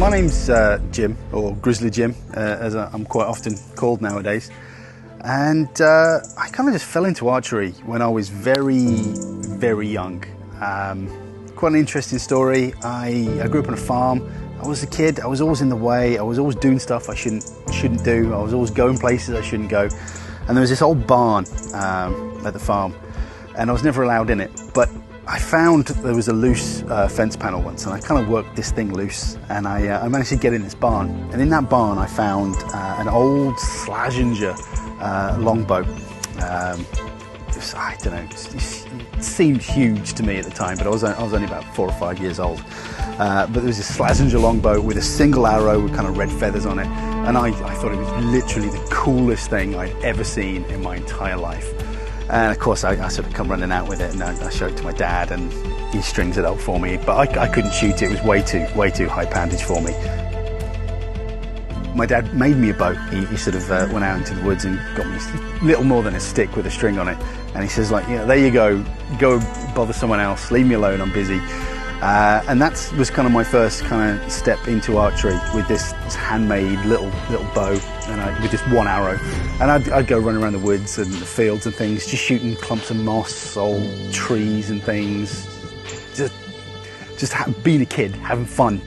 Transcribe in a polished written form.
My name's Jim, or Grizzly Jim, as I'm quite often called nowadays. And I kind of just fell into archery when I was very, very young. Quite an interesting story. I grew up on a farm. I was a kid, I was always in the way, I was always doing stuff I shouldn't do, I was always going places I shouldn't go. And there was this old barn at the farm, and I was never allowed in it. But I found there was a loose fence panel once, and I kind of worked this thing loose, and I managed to get in this barn. And in that barn I found an old Slazenger longbow. I don't know, it seemed huge to me at the time, but I was only about 4 or 5 years old. But there was this Slazenger longbow with a single arrow with kind of red feathers on it, and I thought it was literally the coolest thing I'd ever seen in my entire life. And of course I sort of come running out with it, and I showed it to my dad, and he strings it up for me, but I couldn't shoot it. It was way too high poundage for me. My dad made me a bow. He sort of went out into the woods and got me little more than a stick with a string on it, and he says, like, there you go bother someone else, leave me alone, I'm busy. And that was kind of my first kind of step into archery, with this handmade little bow, and with just one arrow. And I'd go run around the woods and the fields and things, just shooting clumps of moss, old trees and things, just being a kid, having fun.